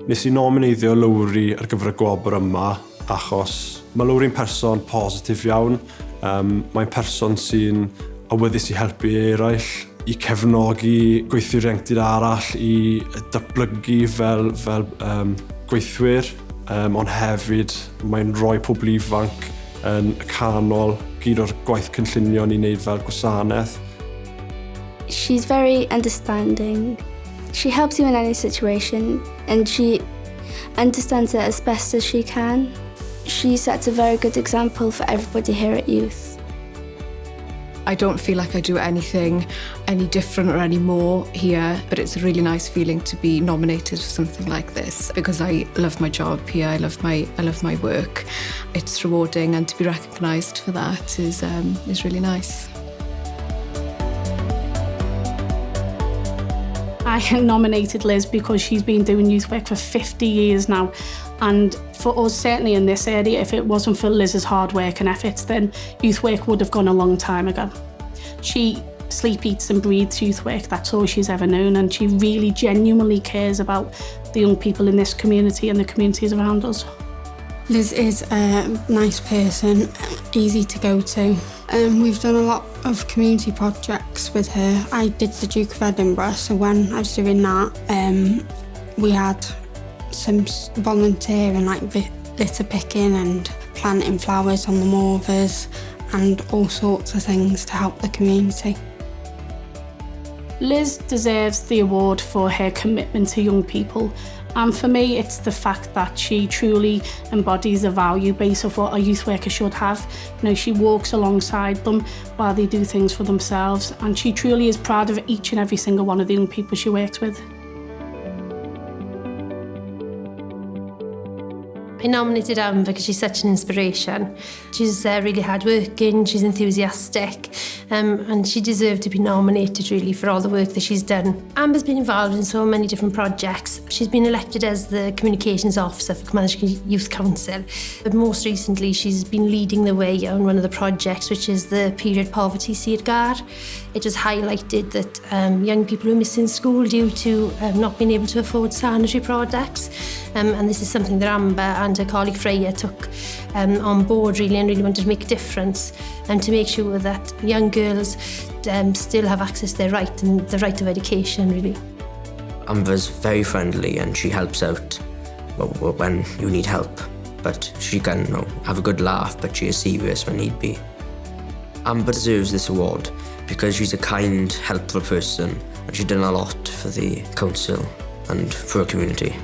Nes I nomineiddio Lowri ar gyfer y gwobr yma achos mae Lowri'n person positif iawn. Mae'n person sy'n awyddus I helpu eraill, I cefnogi gweithwyr ieuenctid arall, I datblygu fel gweithwyr, ond hefyd mae'n rhoi pobl ifanc yn y canol gyd o'r gwaith cynllunio ni'n neud fel gwasanaeth. She's very understanding. She helps you in any situation and she understands it as best as she can. She sets a very good example for everybody here at Youth. I don't feel like I do anything any different or any more here, but it's a really nice feeling to be nominated for something like this because I love my job here, I love my work. It's rewarding and to be recognised for that is really nice. I nominated Liz because she's been doing youth work for 50 years now, and for us, certainly in this area, if it wasn't for Liz's hard work and efforts, then youth work would have gone a long time ago. She sleep, eats and breathes youth work, that's all she's ever known, and she really genuinely cares about the young people in this community and the communities around us. Liz is a nice person, easy to go to. We've done a lot of community projects with her. I did the Duke of Edinburgh, so when I was doing that, we had some volunteering, like litter picking and planting flowers on the moors and all sorts of things to help the community. Liz deserves the award for her commitment to young people, and for me it's the fact that she truly embodies the value base of what a youth worker should have. You know, she walks alongside them while they do things for themselves, and she truly is proud of each and every single one of the young people she works with. I nominated Helen because she's such an inspiration. She's really hardworking, she's enthusiastic, and she deserved to be nominated really for all the work that she's done. Amber's been involved in so many different projects. She's been elected as the Communications Officer for Cymru Youth Council, but most recently she's been leading the way on one of the projects, which is the Period Poverty Sirgar. It was highlighted that young people were missing school due to not being able to afford sanitary products, and this is something that Amber and her colleague Freya took on board really and really wanted to make a difference and to make sure that young girls still have access to their right and the right of education really. Amber's very friendly and she helps out when you need help, but she can have a good laugh, but she is serious when need be. Amber deserves this award because she's a kind, helpful person and she's done a lot for the council and for her community.